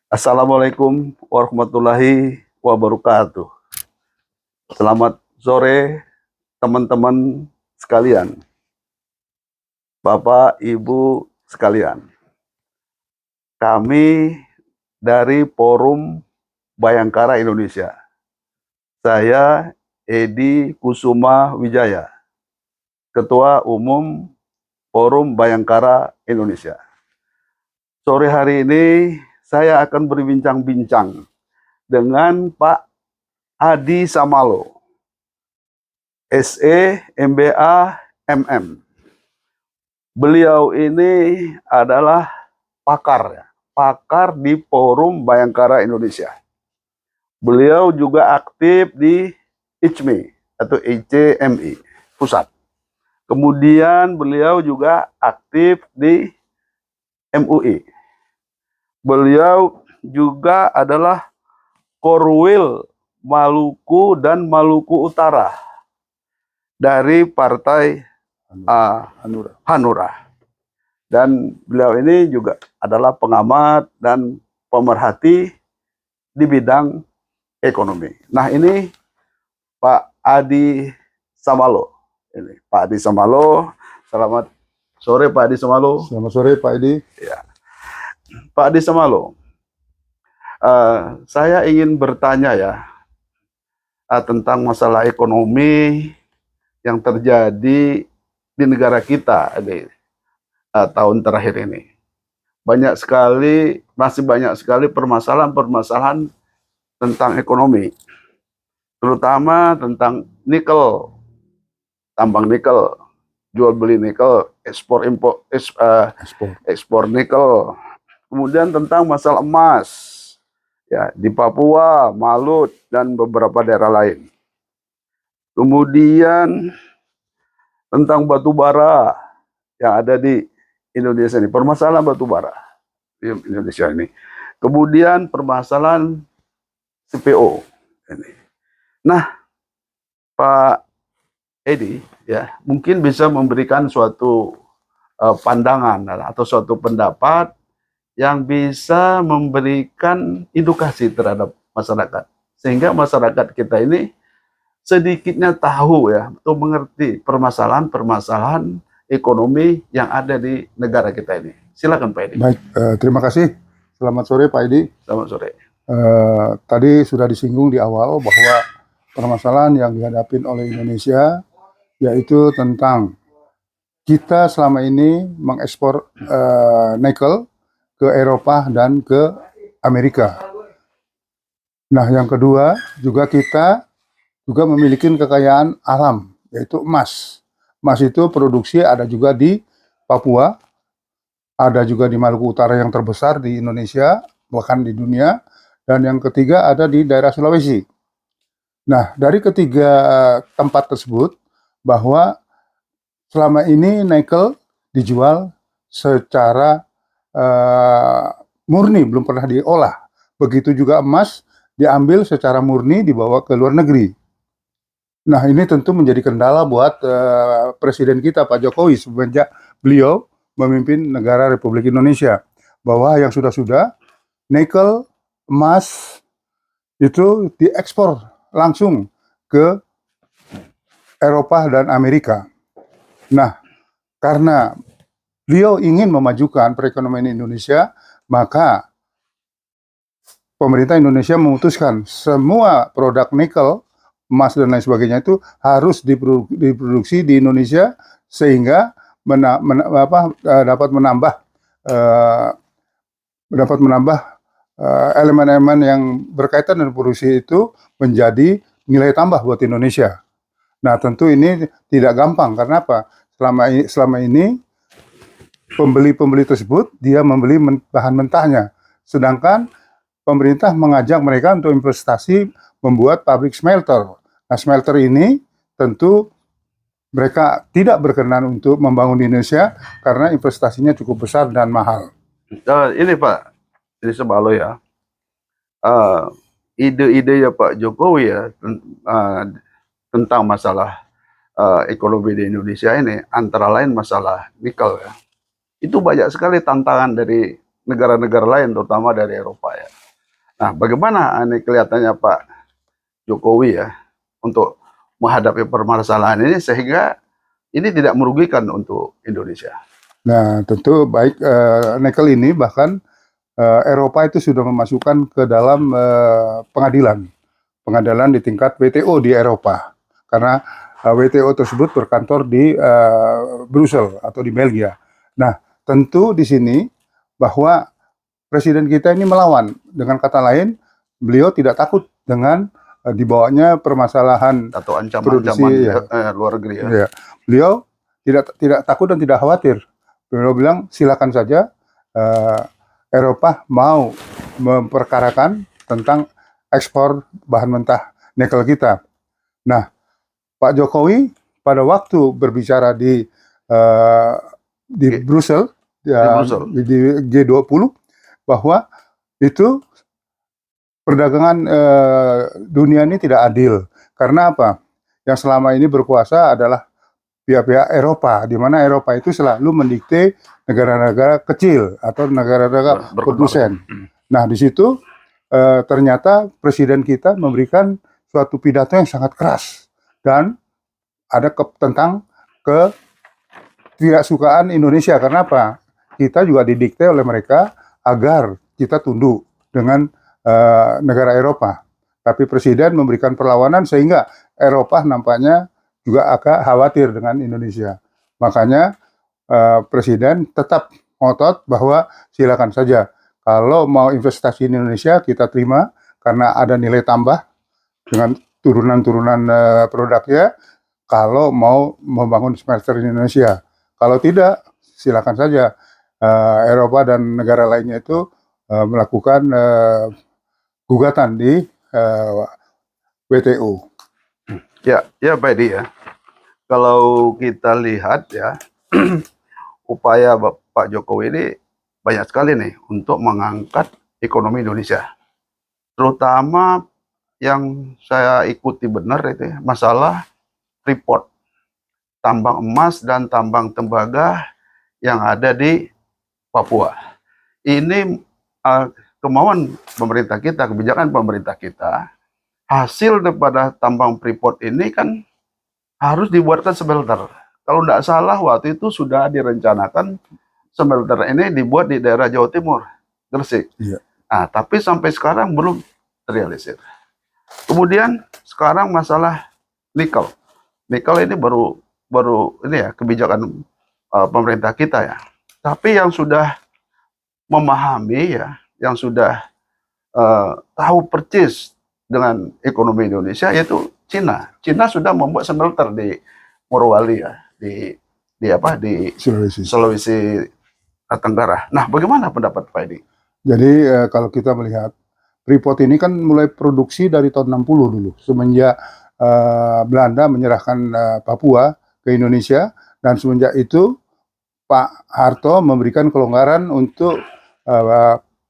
Assalamualaikum warahmatullahi wabarakatuh. Selamat sore teman-teman sekalian, Bapak, Ibu sekalian. Kami dari Forum Bayangkara Indonesia. Saya Edi Kusuma Wijaya, Ketua Umum Forum Bayangkara Indonesia. Sore hari ini saya akan berbincang-bincang dengan Pak Adi Samalo, SE, MBA, MM. Beliau ini adalah pakar di Forum Bayangkara Indonesia. Beliau juga aktif di ICMI atau ICMI pusat. Kemudian beliau juga aktif di MUI. Beliau juga adalah Korwil Maluku dan Maluku Utara dari Partai Hanura. Dan beliau ini juga adalah pengamat dan pemerhati di bidang ekonomi. Nah, ini Pak Adi Samalo. Ini Pak Adi Samalo. Selamat sore Pak Adi Samalo. Selamat sore Pak Edi. Ya. Pak Adi Samalo, saya ingin bertanya ya tentang masalah ekonomi yang terjadi di negara kita di tahun terakhir ini. Masih banyak sekali permasalahan-permasalahan tentang ekonomi, terutama tentang nikel, tambang nikel, jual beli nikel, ekspor nikel. Kemudian tentang masalah emas, ya, di Papua, Malut, dan beberapa daerah lain. Kemudian tentang batu bara yang ada di Indonesia ini, permasalahan batu bara di Indonesia ini. Kemudian permasalahan CPO ini. Nah, Pak Edi, ya, mungkin bisa memberikan suatu pandangan atau suatu pendapat yang bisa memberikan edukasi terhadap masyarakat, sehingga masyarakat kita ini sedikitnya tahu ya, atau mengerti permasalahan-permasalahan ekonomi yang ada di negara kita ini. Silakan Pak Edi. Baik, terima kasih. Selamat sore Pak Edi. Selamat sore. Tadi sudah disinggung di awal bahwa permasalahan yang dihadapi oleh Indonesia yaitu tentang kita selama ini mengekspor nikel ke Eropa dan ke Amerika. Nah, yang kedua juga kita juga memiliki kekayaan alam, yaitu emas. Emas itu produksi ada juga di Papua, ada juga di Maluku Utara yang terbesar di Indonesia, bahkan di dunia, dan yang ketiga ada di daerah Sulawesi. Nah, dari ketiga tempat tersebut, bahwa selama ini nikel dijual secara murni, belum pernah diolah. Begitu juga emas diambil secara murni dibawa ke luar negeri. Nah, ini tentu menjadi kendala buat Presiden kita Pak Jokowi semenjak beliau memimpin negara Republik Indonesia, bahwa yang sudah-sudah nikel, emas itu diekspor langsung ke Eropa dan Amerika. Nah, karena beliau ingin memajukan perekonomian Indonesia, maka pemerintah Indonesia memutuskan semua produk nikel, emas, dan lain sebagainya itu harus diproduksi di Indonesia, sehingga dapat menambah elemen-elemen yang berkaitan dengan produksi itu menjadi nilai tambah buat Indonesia. Nah, tentu ini tidak gampang. Karena apa? Selama ini pembeli-pembeli tersebut dia membeli bahan mentahnya, sedangkan pemerintah mengajak mereka untuk investasi membuat pabrik smelter. Nah, smelter ini tentu mereka tidak berkenan untuk membangun di Indonesia karena investasinya cukup besar dan mahal. Ini Pak, ini Samalo ya, ide-ide ya Pak Jokowi ya tentang masalah ekonomi di Indonesia ini, antara lain masalah nikel ya. Itu banyak sekali tantangan dari negara-negara lain, terutama dari Eropa ya. Nah, bagaimana ini kelihatannya Pak Jokowi ya untuk menghadapi permasalahan ini sehingga ini tidak merugikan untuk Indonesia? Nah, tentu baik nikel ini bahkan Eropa itu sudah memasukkan ke dalam pengadilan di tingkat WTO di Eropa, karena WTO tersebut berkantor di Brussel atau di Belgia. Nah, tentu di sini bahwa presiden kita ini melawan. Dengan kata lain, beliau tidak takut dengan dibawanya permasalahan Atau produksi. ancaman-ancaman Ya. luar negeri ya? Ya. Beliau tidak takut dan tidak khawatir. Beliau bilang silakan saja Eropa mau memperkarakan tentang ekspor bahan mentah nikel kita. Nah, Pak Jokowi pada waktu berbicara di Brussel, ya, di G20, bahwa itu perdagangan dunia ini tidak adil. Karena apa? Yang selama ini berkuasa adalah pihak-pihak Eropa, di mana Eropa itu selalu mendikte negara-negara kecil atau negara-negara produsen. Nah, di situ ternyata presiden kita memberikan suatu pidato yang sangat keras dan ada tentang ketidaksukaan Indonesia. Karena apa? Kita juga didikte oleh mereka agar kita tunduk dengan negara Eropa. Tapi presiden memberikan perlawanan sehingga Eropa nampaknya juga agak khawatir dengan Indonesia. Makanya presiden tetap ngotot bahwa silakan saja. Kalau mau investasi di Indonesia kita terima karena ada nilai tambah dengan turunan-turunan produknya. Kalau mau membangun smelter di Indonesia, kalau tidak silakan saja. Eropa dan negara lainnya itu melakukan gugatan di WTO. Ya, ya Pak Edi ya. Kalau kita lihat ya, upaya Pak Jokowi ini banyak sekali nih untuk mengangkat ekonomi Indonesia. Terutama yang saya ikuti benar itu ya, masalah Freeport, tambang emas dan tambang tembaga yang ada di Papua. Ini kemauan pemerintah kita, kebijakan pemerintah kita, hasil daripada tambang Freeport ini kan harus dibuatkan smelter. Kalau tidak salah waktu itu sudah direncanakan smelter ini dibuat di daerah Jawa Timur, Gresik. Iya. Nah, tapi sampai sekarang belum terrealisir. Kemudian sekarang masalah nikel. Nikel ini baru ini ya kebijakan pemerintah kita ya. Tapi yang sudah memahami ya, yang sudah tahu persis dengan ekonomi Indonesia yaitu Cina. Cina sudah membuat smelter di Morowali ya, di Sulawesi Tenggara. Nah, bagaimana pendapat Pak Edi? Jadi kalau kita melihat Freeport ini kan mulai produksi dari tahun 60 dulu, semenjak Belanda menyerahkan Papua ke Indonesia, dan semenjak itu Pak Harto memberikan kelonggaran untuk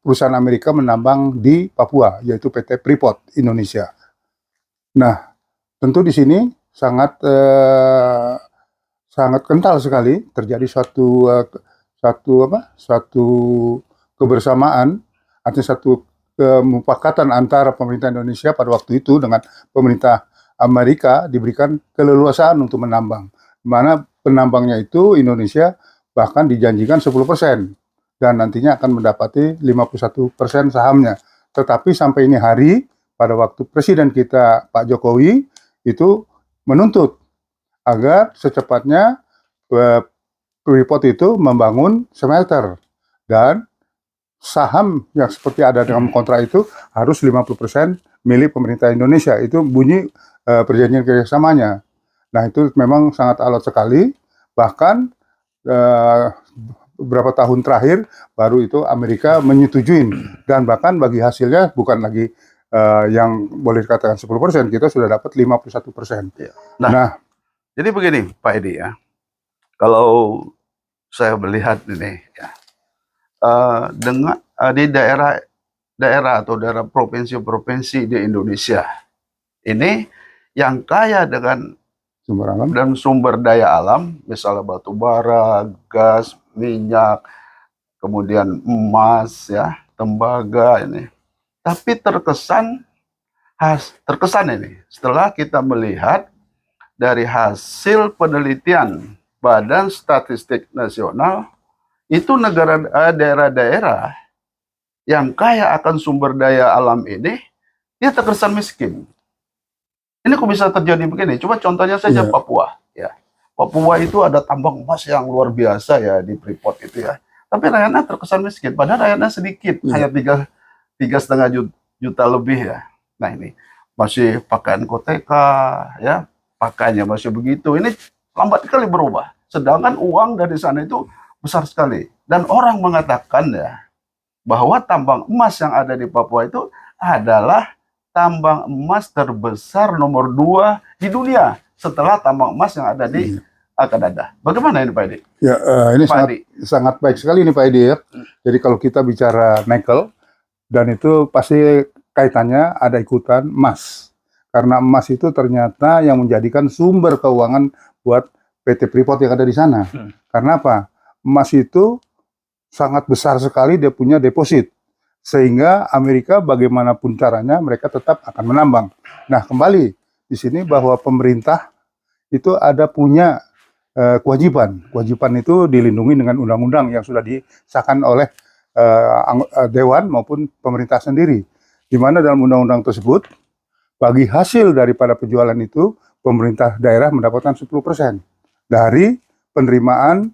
perusahaan Amerika menambang di Papua, yaitu PT Freeport Indonesia. Nah, tentu di sini sangat kental sekali terjadi suatu kebersamaan, artinya satu kemufakatan antara pemerintah Indonesia pada waktu itu dengan pemerintah Amerika, diberikan keleluasaan untuk menambang. Di mana penambangnya itu Indonesia bahkan dijanjikan 10% dan nantinya akan mendapati 51% sahamnya. Tetapi sampai ini hari, pada waktu presiden kita Pak Jokowi itu menuntut agar secepatnya Freeport itu membangun smelter, dan saham yang seperti ada dalam kontrak itu harus 50% milik pemerintah Indonesia. Itu bunyi perjanjian kerjasamanya. Nah, itu memang sangat alot sekali. Bahkan beberapa tahun terakhir baru itu Amerika menyetujui, dan bahkan bagi hasilnya bukan lagi yang boleh dikatakan 10%, kita sudah dapat 51%. Ya. Nah, jadi begini Pak Edi ya, kalau saya melihat ini ya, dengan di daerah atau daerah provinsi-provinsi di Indonesia ini yang kaya dengan sumber alam dan sumber daya alam, misalnya batu bara, gas, minyak, kemudian emas ya, tembaga ini. Tapi terkesan ini setelah kita melihat dari hasil penelitian Badan Statistik Nasional, itu daerah-daerah yang kaya akan sumber daya alam ini, dia terkesan miskin. Ini kok bisa terjadi begini? Coba contohnya saja Iya. Papua. Ya, Papua itu ada tambang emas yang luar biasa ya di Freeport itu ya. Tapi rakyatnya terkesan miskin, padahal rakyatnya sedikit, Iya. hanya 3,5 juta lebih ya. Nah ini masih pakaian koteka, ya pakaiannya masih begitu. Ini lambat sekali berubah. Sedangkan uang dari sana itu besar sekali. Dan orang mengatakan ya bahwa tambang emas yang ada di Papua itu adalah tambang emas terbesar nomor 2 di dunia setelah tambang emas yang ada di Kanada. Bagaimana ini Pak Edi? Ya, ini Pak sangat Edi. sangat baik sekali nih Pak Edi ya. Jadi kalau kita bicara nikel, dan itu pasti kaitannya ada ikutan emas. Karena emas itu ternyata yang menjadikan sumber keuangan buat PT Freeport yang ada di sana. Karena apa? Emas itu sangat besar sekali, dia punya deposit. Sehingga Amerika bagaimanapun caranya mereka tetap akan menambang. Nah, kembali di sini bahwa pemerintah itu ada punya kewajiban. Kewajiban itu dilindungi dengan undang-undang yang sudah disahkan oleh Dewan maupun pemerintah sendiri. Di mana dalam undang-undang tersebut, bagi hasil daripada penjualan itu, pemerintah daerah mendapatkan 10% dari penerimaan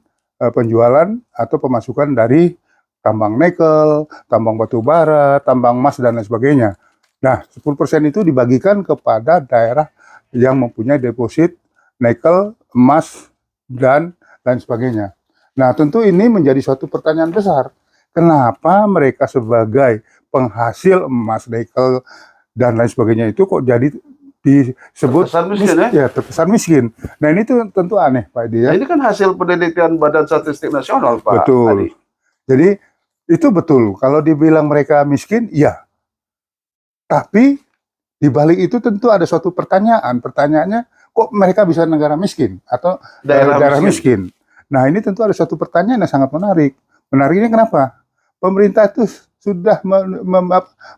penjualan atau pemasukan dari tambang nikel, tambang batu bara, tambang emas, dan lain sebagainya. Nah, 10% itu dibagikan kepada daerah yang mempunyai deposit nikel, emas, dan lain sebagainya. Nah, tentu ini menjadi suatu pertanyaan besar. Kenapa mereka sebagai penghasil emas, nikel, dan lain sebagainya itu kok jadi disebut Terkesan miskin ya? terkesan miskin. Nah, ini tuh tentu aneh Pak Edi ya. Nah, ini kan hasil penelitian Badan Statistik Nasional Pak Betul. Adi. Jadi itu betul. Kalau dibilang mereka miskin, iya. Tapi di balik itu tentu ada suatu pertanyaan. Pertanyaannya, kok mereka bisa negara miskin atau daerah miskin? Nah, ini tentu ada suatu pertanyaan yang sangat menarik. Menariknya kenapa? Pemerintah itu sudah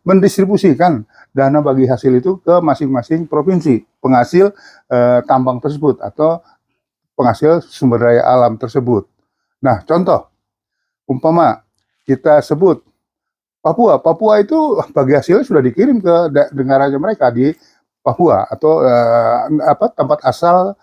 mendistribusikan dana bagi hasil itu ke masing-masing provinsi penghasil tambang tersebut atau penghasil sumber daya alam tersebut. Nah, contoh, umpama kita sebut Papua itu bagi hasilnya sudah dikirim ke negaranya mereka di Papua atau tempat asal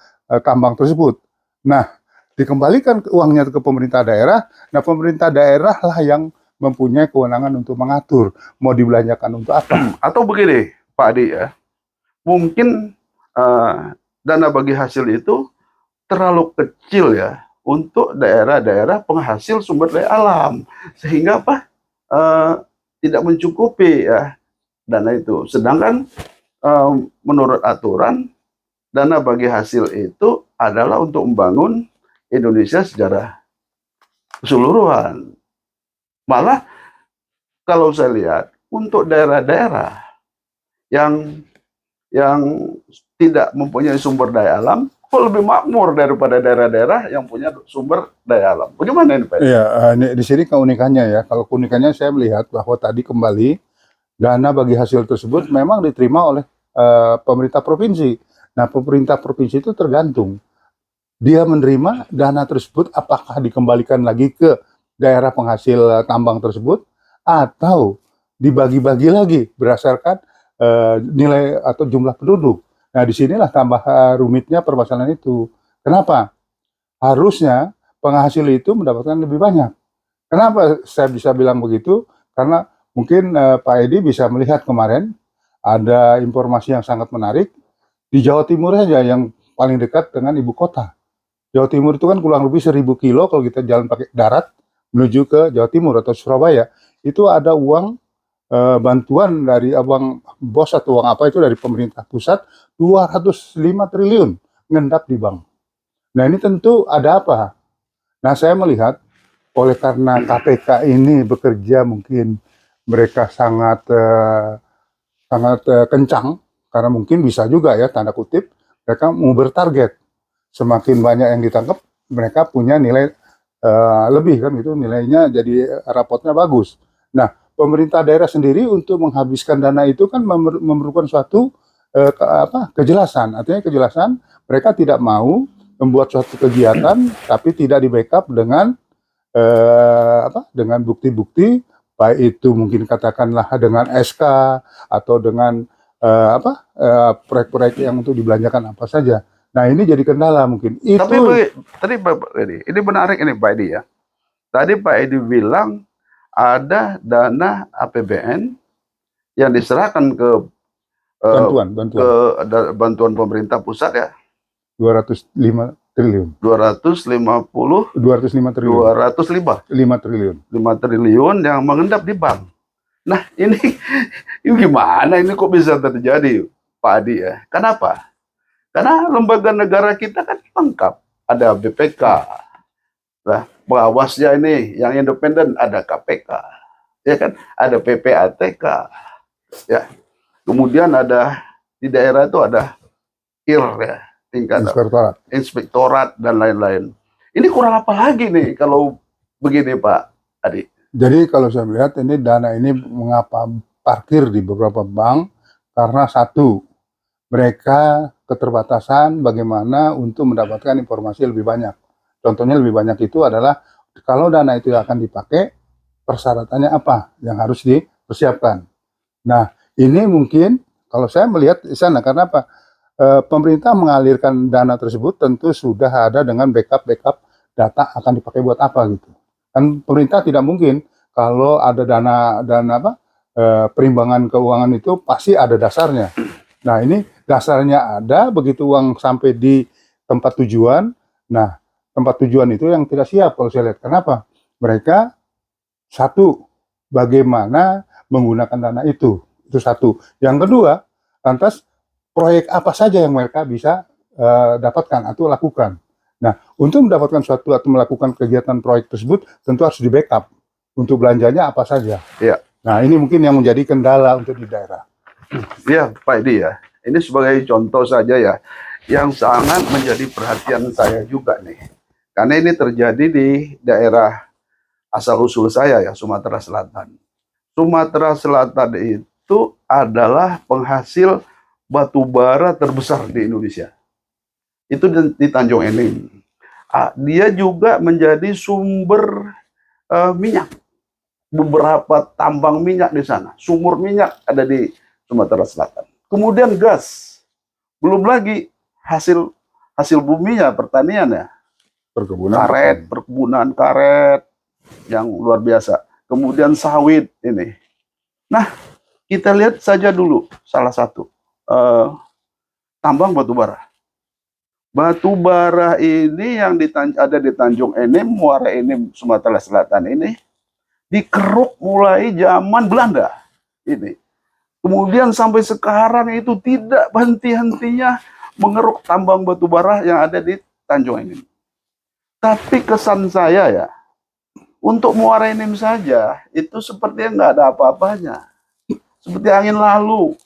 tambang tersebut. Nah, dikembalikan uangnya ke pemerintah daerah. Nah, pemerintah daerah lah yang mempunyai kewenangan untuk mengatur mau dibelanjakan untuk apa. Atau begini, Pak Adi ya, mungkin dana bagi hasil itu terlalu kecil ya untuk daerah-daerah penghasil sumber daya alam, sehingga apa tidak mencukupi ya dana itu. Sedangkan menurut aturan dana bagi hasil itu adalah untuk membangun Indonesia secara keseluruhan. Malah kalau saya lihat untuk daerah-daerah yang tidak mempunyai sumber daya alam kok lebih makmur daripada daerah-daerah yang punya sumber daya alam. Bagaimana ini Pak? Iya, di sini keunikannya ya. Kalau keunikannya saya melihat bahwa tadi kembali dana bagi hasil tersebut memang diterima oleh pemerintah provinsi. Nah, pemerintah provinsi itu tergantung. Dia menerima dana tersebut apakah dikembalikan lagi ke daerah penghasil tambang tersebut atau dibagi-bagi lagi berdasarkan nilai atau jumlah penduduk. Nah, disinilah tambah rumitnya permasalahan itu. Kenapa? Harusnya penghasil itu mendapatkan lebih banyak. Kenapa saya bisa bilang begitu? Karena mungkin Pak Edi bisa melihat kemarin ada informasi yang sangat menarik di Jawa Timur saja yang paling dekat dengan ibu kota. Jawa Timur itu kan kurang lebih 1.000 kilo kalau kita jalan pakai darat menuju ke Jawa Timur atau Surabaya. Itu ada uang bantuan dari abang bos atau uang apa itu dari pemerintah pusat 205 triliun ngendap di bank. Nah, ini tentu ada apa? Nah, saya melihat oleh karena KPK ini bekerja mungkin mereka sangat kencang, karena mungkin bisa juga ya tanda kutip mereka mau bertarget. Semakin banyak yang ditangkap, mereka punya nilai lebih kan gitu, nilainya jadi rapotnya bagus. Nah, pemerintah daerah sendiri untuk menghabiskan dana itu kan memerlukan suatu kejelasan. Artinya kejelasan, mereka tidak mau membuat suatu kegiatan tapi tidak di backup dengan dengan bukti-bukti, baik itu mungkin katakanlah dengan SK atau dengan proyek-proyek yang untuk dibelanjakan apa saja. Nah, ini jadi kendala mungkin. Tapi Itu tadi Pak Edi, ini menarik ini Pak Edi ya. Tadi Pak Edi bilang ada dana APBN yang diserahkan ke bantuan pemerintah pusat ya. 205 triliun. 205 triliun. 5 triliun yang mengendap di bank. Nah, ini gimana ini kok bisa terjadi, Pak Adi ya? Kenapa? Karena lembaga negara kita kan lengkap. Ada BPK. Nah, pengawasnya ini yang independen ada KPK. Ya kan? Ada PPATK. Ya. Kemudian ada di daerah itu ada IR ya, tingkat inspektorat dan lain-lain. Ini kurang apa lagi nih kalau begini Pak Adi? Jadi kalau saya melihat ini dana ini mengapa parkir di beberapa bank, karena satu, mereka keterbatasan bagaimana untuk mendapatkan informasi lebih banyak. Contohnya lebih banyak itu adalah kalau dana itu akan dipakai, persyaratannya apa yang harus dipersiapkan. Nah, ini mungkin kalau saya melihat di sana, karena apa? Pemerintah mengalirkan dana tersebut tentu sudah ada dengan backup data akan dipakai buat apa gitu. Kan pemerintah tidak mungkin kalau ada dana perimbangan keuangan itu pasti ada dasarnya. Nah, ini dasarnya ada, begitu uang sampai di tempat tujuan. Nah, tempat tujuan itu yang tidak siap kalau saya lihat. Kenapa? Mereka satu, bagaimana menggunakan dana itu satu. Yang kedua, lantas proyek apa saja yang mereka bisa dapatkan atau lakukan. Nah, untuk mendapatkan suatu atau melakukan kegiatan proyek tersebut, tentu harus di backup untuk belanjanya apa saja. Iya. Nah, ini mungkin yang menjadi kendala untuk di daerah. Iya, Pak Edi ya. Ini sebagai contoh saja ya, yang sangat menjadi perhatian saya juga nih. Karena ini terjadi di daerah asal-usul saya ya, Sumatera Selatan. Sumatera Selatan itu adalah penghasil batu bara terbesar di Indonesia. Itu di Tanjung Enim. Dia juga menjadi sumber minyak. Beberapa tambang minyak di sana. Sumur minyak ada di Sumatera Selatan. Kemudian gas. Belum lagi hasil buminya, pertanian ya. Perkebunan karet yang luar biasa. Kemudian sawit ini. Nah, kita lihat saja dulu salah satu tambang batu bara. Batu bara ini yang ada di Tanjung Enim, Muara Enim, Sumatera Selatan ini dikeruk mulai zaman Belanda ini. Kemudian sampai sekarang itu tidak henti-hentinya mengeruk tambang batu bara yang ada di Tanjung Enim. Tapi kesan saya ya, untuk Muara Enim saja itu sepertinya nggak ada apa-apanya. Seperti angin lalu.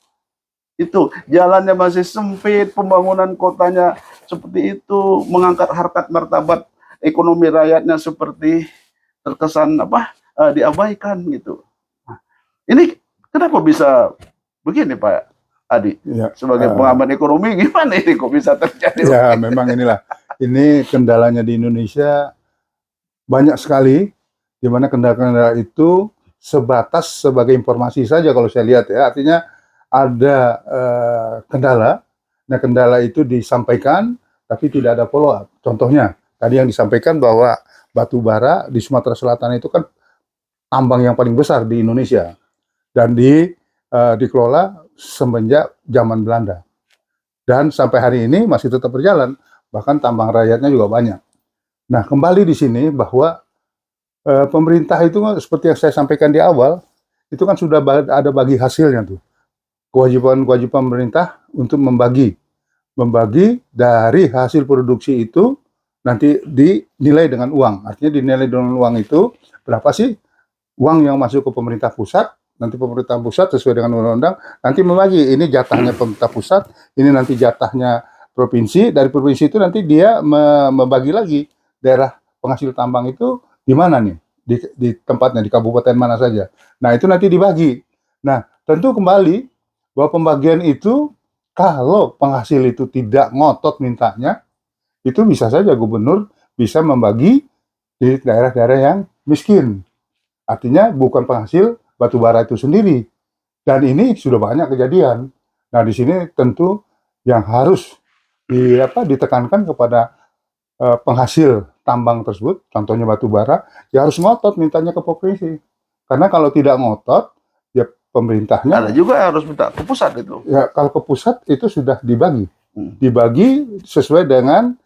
Itu jalannya masih sempit, pembangunan kotanya seperti itu, mengangkat harkat martabat ekonomi rakyatnya seperti terkesan diabaikan gitu. Nah, ini kenapa bisa begini Pak Adi? Ya, sebagai pengamat ekonomi gimana ini kok bisa terjadi? Ya, memang inilah. Ini kendalanya di Indonesia banyak sekali, di mana kendala-kendala itu sebatas sebagai informasi saja kalau saya lihat ya. Artinya ada kendala, nah kendala itu disampaikan tapi tidak ada follow up. Contohnya tadi yang disampaikan bahwa batu bara di Sumatera Selatan itu kan tambang yang paling besar di Indonesia dan dikelola semenjak zaman Belanda dan sampai hari ini masih tetap berjalan, bahkan tambang rakyatnya juga banyak. Nah, kembali di sini bahwa pemerintah itu seperti yang saya sampaikan di awal, itu kan sudah ada bagi hasilnya tuh. Kewajiban pemerintah untuk membagi dari hasil produksi itu nanti dinilai dengan uang. Artinya dinilai dengan uang itu berapa sih uang yang masuk ke pemerintah pusat, nanti pemerintah pusat sesuai dengan undang-undang nanti membagi, ini jatahnya pemerintah pusat, ini nanti jatahnya provinsi, dari provinsi itu nanti dia membagi lagi daerah penghasil tambang itu di mana nih. di tempatnya, di kabupaten mana saja. Nah, itu nanti dibagi. Nah, tentu kembali bahwa pembagian itu kalau penghasil itu tidak ngotot mintanya, itu bisa saja gubernur bisa membagi di daerah-daerah yang miskin. Artinya bukan penghasil batu bara itu sendiri. Dan ini sudah banyak kejadian. Nah, di sini tentu yang harus ditekankan kepada penghasil tambang tersebut, contohnya batu bara, ya harus ngotot mintanya ke provinsi. Karena kalau tidak ngotot, ya pemerintahnya. Ada juga yang harus minta ke pusat itu. Ya, kalau ke pusat itu sudah dibagi. Hmm. Dibagi sesuai dengan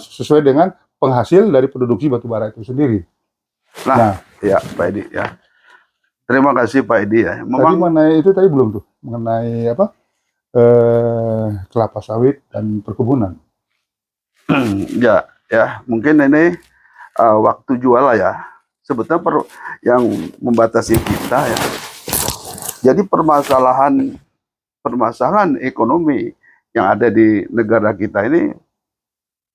sesuai dengan penghasil dari produksi batu bara itu sendiri. Nah, ya Pak Edi ya. Terima kasih Pak Edi ya. Tadi mengenai itu tadi belum tuh, mengenai kelapa sawit dan perkebunan. Ya, mungkin ini waktu jual lah ya. Sebetulnya yang membatasi kita ya. Jadi permasalahan ekonomi yang ada di negara kita ini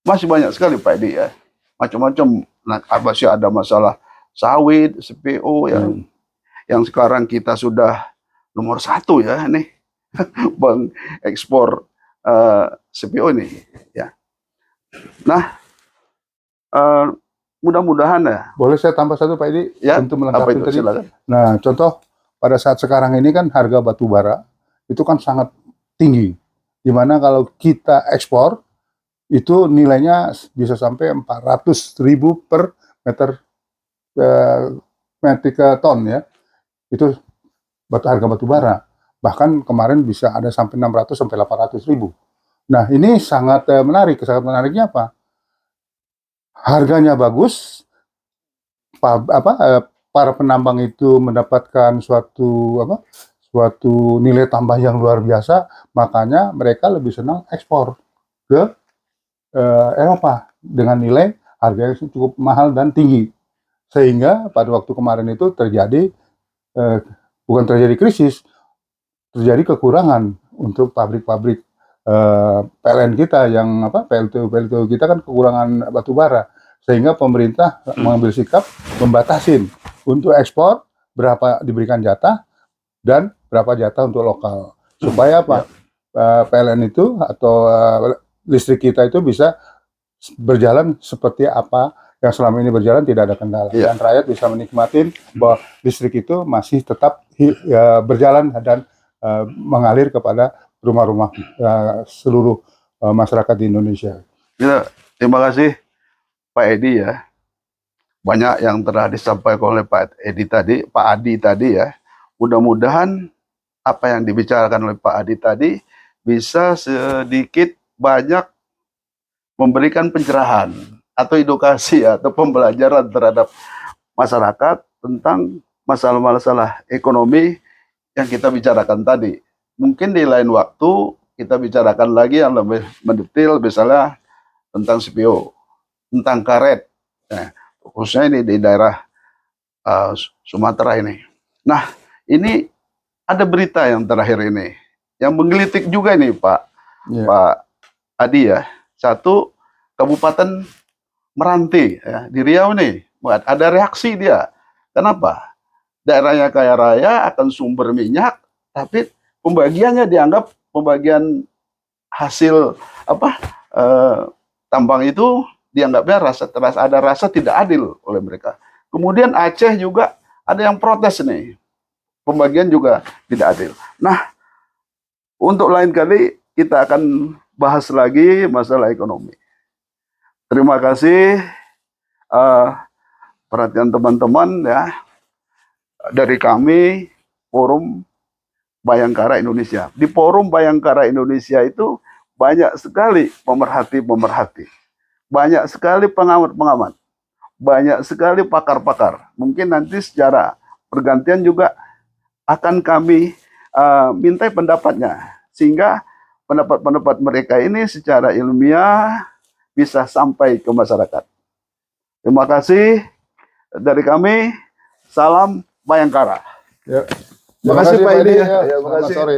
masih banyak sekali Pak Edi ya. Macam-macam. Nah, masih ada masalah sawit, CPO yang sekarang kita sudah nomor 1 ya nih, bang ekspor CPO ini ya. Nah, mudah-mudahan ya. Boleh saya tambah satu Pak Edi Ya, untuk melengkapi itu? tadi. Silakan. Nah, contoh pada saat sekarang ini kan harga batu bara itu kan sangat tinggi. Dimana kalau kita ekspor itu nilainya bisa sampai 400.000 per meter metric ton ya. Itu harga batu bara. Bahkan kemarin bisa ada sampai 600 sampai 800.000. Nah, ini sangat menarik. Sangat menariknya apa? Harganya bagus, para penambang itu mendapatkan suatu nilai tambah yang luar biasa, makanya mereka lebih senang ekspor ke Eropa dengan nilai harga yang cukup mahal dan tinggi. Sehingga pada waktu kemarin itu terjadi bukan terjadi krisis, terjadi kekurangan untuk pabrik-pabrik PLN kita yang PLTU kita kan kekurangan batu bara, sehingga pemerintah mengambil sikap membatasin untuk ekspor berapa diberikan jatah dan berapa jatah untuk lokal, supaya PLN itu atau listrik kita itu bisa berjalan seperti apa yang selama ini berjalan, tidak ada kendala, dan rakyat bisa menikmatin bahwa listrik itu masih tetap berjalan dan mengalir kepada rumah-rumah seluruh masyarakat di Indonesia. Ya, terima kasih Pak Edi ya. Banyak yang telah disampaikan oleh Pak Adi tadi ya. Mudah-mudahan apa yang dibicarakan oleh Pak Adi tadi bisa sedikit banyak memberikan pencerahan atau edukasi atau pembelajaran terhadap masyarakat tentang masalah-masalah ekonomi yang kita bicarakan tadi. Mungkin di lain waktu kita bicarakan lagi yang lebih mendetail, misalnya tentang CPO, tentang karet, khususnya ini di daerah Sumatera ini. Nah, ini ada berita yang terakhir ini, yang menggelitik juga ini Pak Adi ya. Satu, Kabupaten Meranti ya, di Riau nih, ada reaksi dia. Kenapa? Daerahnya kaya raya akan sumber minyak, tapi pembagiannya dianggap pembagian hasil tambang itu dianggapnya ada rasa tidak adil oleh mereka. Kemudian Aceh juga ada yang protes nih, pembagian juga tidak adil. Nah, untuk lain kali kita akan bahas lagi masalah ekonomi. Terima kasih perhatian teman-teman ya, dari kami Forum Bayangkara Indonesia. Di Forum Bayangkara Indonesia itu banyak sekali pemerhati, banyak sekali pengamat-pengamat, banyak sekali pakar-pakar. Mungkin nanti secara pergantian juga akan kami minta pendapatnya, sehingga pendapat-pendapat mereka ini secara ilmiah bisa sampai ke masyarakat. Terima kasih dari kami. Salam Bayangkara. Ya. Terima kasih Pak Edi. Terima kasih. Sore.